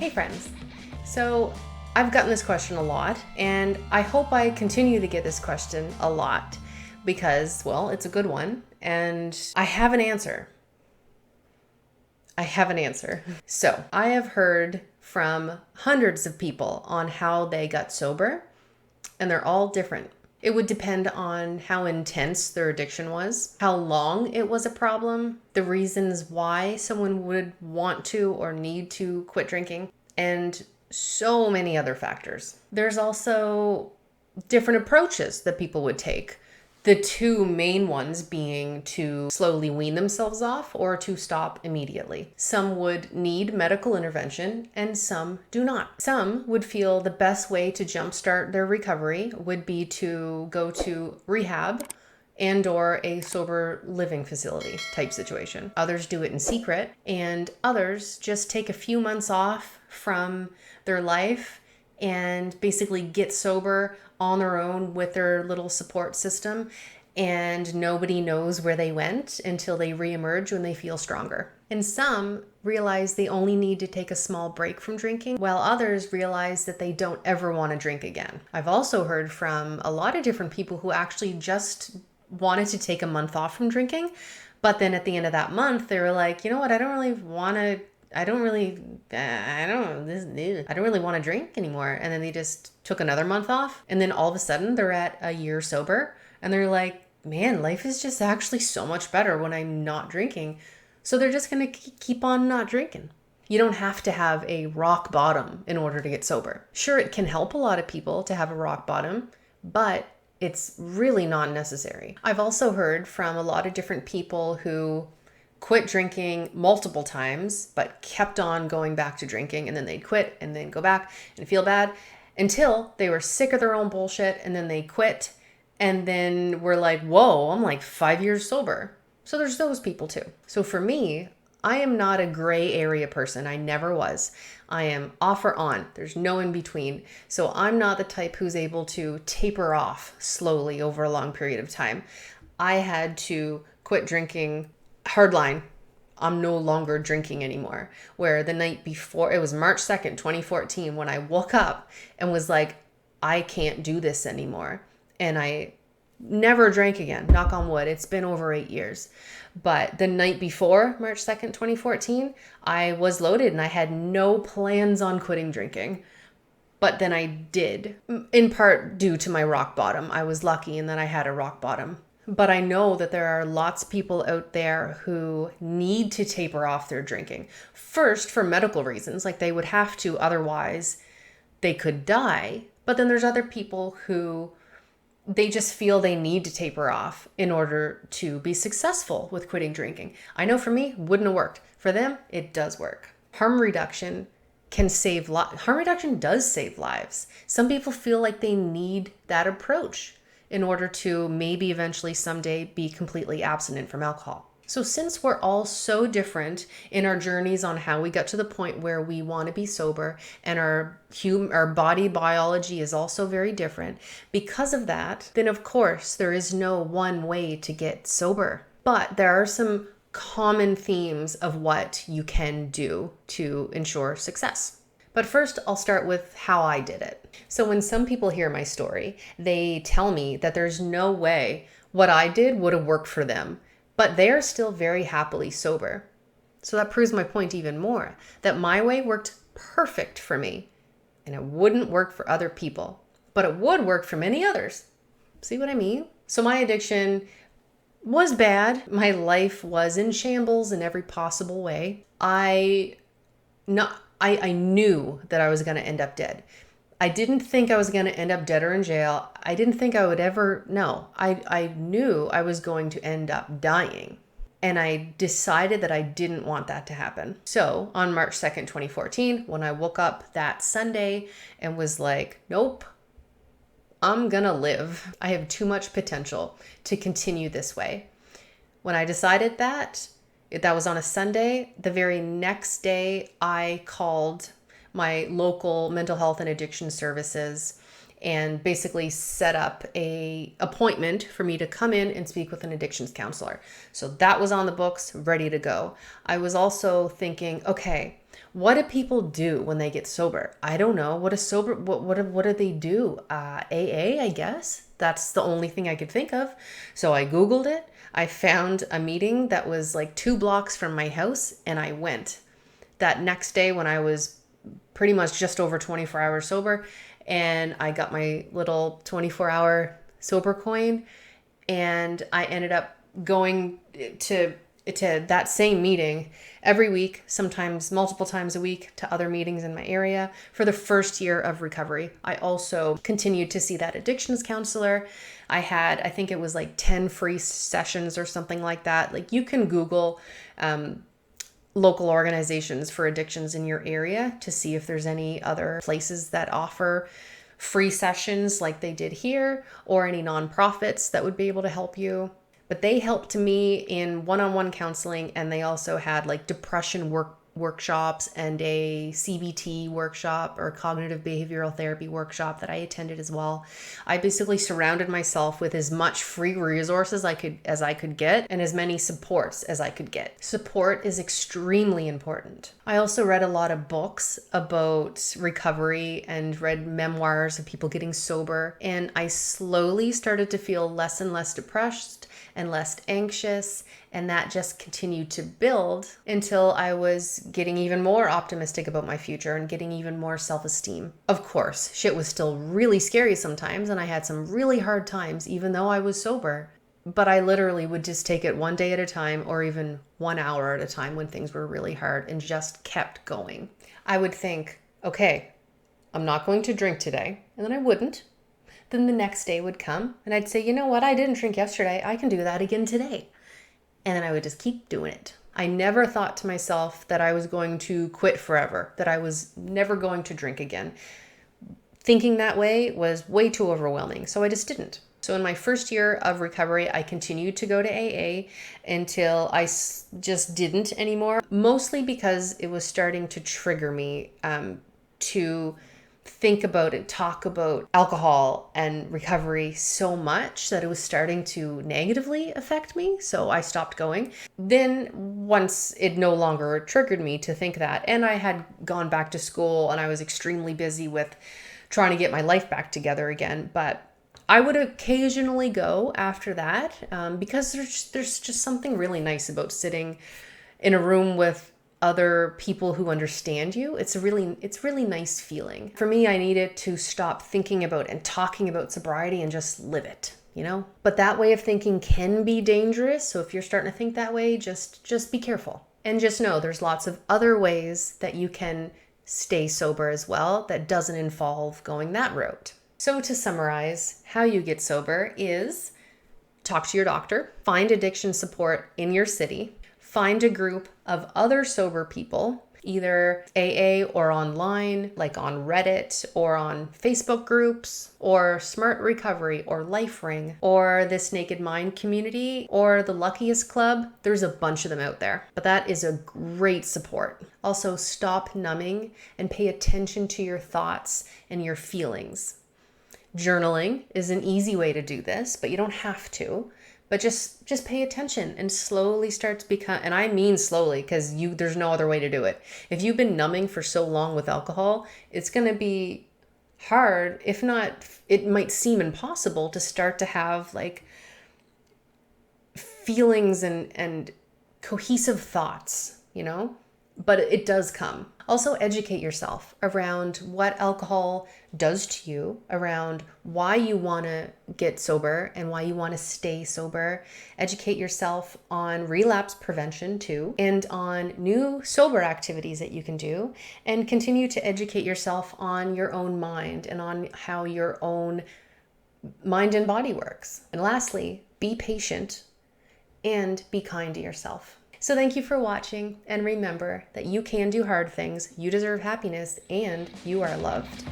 Hey friends. So I've gotten this question a lot, and I hope I continue to get this question a lot because, well, it's a good one, and I have an answer. So I have heard from hundreds of people on how they got sober, and they're all different. It would depend on how intense their addiction was, how long it was a problem, the reasons why someone would want to or need to quit drinking, and so many other factors. There's also different approaches that people would take. The two main ones being to slowly wean themselves off or to stop immediately. Some would need medical intervention and some do not. Some would feel the best way to jumpstart their recovery would be to go to rehab and or a sober living facility type situation. Others do it in secret, and others just take a few months off from their life and basically get sober on their own with their little support system, and nobody knows where they went until they reemerge when they feel stronger. And some realize they only need to take a small break from drinking, while others realize that they don't ever want to drink again. I've also heard from a lot of different people who actually just wanted to take a month off from drinking, but then at the end of that month, they were like, you know what, I don't really want to drink anymore. And then they just took another month off. And then all of a sudden they're at a year sober and they're like, man, life is just actually so much better when I'm not drinking. So they're just going to keep on not drinking. You don't have to have a rock bottom in order to get sober. Sure, it can help a lot of people to have a rock bottom, but it's really not necessary. I've also heard from a lot of different people who quit drinking multiple times, but kept on going back to drinking, and then they'd quit and then go back and feel bad until they were sick of their own bullshit, and then they quit, and then we're like, whoa, I'm like 5 years sober. So there's those people too. So for me, I am not a gray area person. I never was. I am off or on. There's no in between. So I'm not the type who's able to taper off slowly over a long period of time. I had to quit drinking hardline. I'm no longer drinking anymore. Where the night before, it was March 2nd, 2014, when I woke up and was like, I can't do this anymore. And I never drank again, knock on wood. It's been over 8 years. But the night before March 2nd, 2014, I was loaded and I had no plans on quitting drinking. But then I did, in part due to my rock bottom. I was lucky in that I had a rock bottom. But I know that there are lots of people out there who need to taper off their drinking. First, for medical reasons, like they would have to, otherwise they could die. But then there's other people who they just feel they need to taper off in order to be successful with quitting drinking. I know for me, wouldn't have worked. For them, it does work. Harm reduction does save lives. Some people feel like they need that approach in order to maybe eventually someday be completely abstinent from alcohol. So since we're all so different in our journeys on how we got to the point where we want to be sober, and our body biology is also very different, because of that, then of course there is no one way to get sober. But there are some common themes of what you can do to ensure success. But first, I'll start with how I did it. So when some people hear my story, they tell me that there's no way what I did would have worked for them, but they're still very happily sober. So that proves my point even more, that my way worked perfect for me, and it wouldn't work for other people, but it would work for many others. See what I mean? So my addiction was bad. My life was in shambles in every possible way. I knew that I was going to end up dead. I didn't think I was going to end up dead or in jail. I didn't think I would ever, no. I knew I was going to end up dying. And I decided that I didn't want that to happen. So on March 2nd, 2014, when I woke up that Sunday and was like, nope, I'm going to live. I have too much potential to continue this way. When I decided that was on a Sunday, the very next day I called my local mental health and addiction services and basically set up a appointment for me to come in and speak with an addictions counselor. So that was on the books, ready to go. I was also thinking, okay, What do people do when they get sober? I don't know. What do they do? AA, I guess. That's the only thing I could think of. So I Googled it. I found a meeting that was like 2 blocks from my house, and I went that next day when I was pretty much just over 24 hours sober, and I got my little 24-hour sober coin, and I ended up going to that same meeting every week, sometimes multiple times a week, to other meetings in my area for the first year of recovery. I also continued to see that addictions counselor. I think it was like 10 free sessions or something like that. Like, you can Google local organizations for addictions in your area to see if there's any other places that offer free sessions like they did here, or any nonprofits that would be able to help you. But they helped me in one-on-one counseling, and they also had like depression workshops and a CBT workshop, or cognitive behavioral therapy workshop, that I attended as well. I basically surrounded myself with as much free resources as I could get, and as many supports as I could get. Support is extremely important. I also read a lot of books about recovery and read memoirs of people getting sober, and I slowly started to feel less and less depressed and less anxious, and that just continued to build until I was getting even more optimistic about my future and getting even more self-esteem. Of course, shit was still really scary sometimes, and I had some really hard times even though I was sober. But I literally would just take it one day at a time, or even 1 hour at a time when things were really hard, and just kept going. I would think, okay, I'm not going to drink today, and then I wouldn't. Then the next day would come, and I'd say, you know what? I didn't drink yesterday. I can do that again today. And then I would just keep doing it. I never thought to myself that I was going to quit forever, that I was never going to drink again. Thinking that way was way too overwhelming, so I just didn't. So in my first year of recovery, I continued to go to AA until I just didn't anymore, mostly because it was starting to trigger me to think about and talk about alcohol and recovery so much that it was starting to negatively affect me. So I stopped going. Then once it no longer triggered me to think that, and I had gone back to school and I was extremely busy with trying to get my life back together again, but I would occasionally go after that because there's just something really nice about sitting in a room with other people who understand you. It's really nice feeling. For me, I needed to stop thinking about and talking about sobriety and just live it, you know? But that way of thinking can be dangerous. So if you're starting to think that way, just be careful. And just know there's lots of other ways that you can stay sober as well that doesn't involve going that route. So to summarize, how you get sober is talk to your doctor, find addiction support in your city, find a group of other sober people, either AA or online, like on Reddit or on Facebook groups, or Smart Recovery or LifeRing, or This Naked Mind community, or the Luckiest Club. There's a bunch of them out there, but that is a great support. Also, stop numbing and pay attention to your thoughts and your feelings. Journaling is an easy way to do this, but you don't have to. But just pay attention and slowly start to become, and I mean slowly, because there's no other way to do it. If you've been numbing for so long with alcohol, it's going to be hard, if not, it might seem impossible to start to have like feelings and cohesive thoughts, you know? But it does come. Also, educate yourself around what alcohol does to you, around why you want to get sober and why you want to stay sober. Educate yourself on relapse prevention too, and on new sober activities that you can do, and continue to educate yourself on your own mind and on how your own mind and body works. And lastly, be patient and be kind to yourself. So thank you for watching, and remember that you can do hard things, you deserve happiness, and you are loved.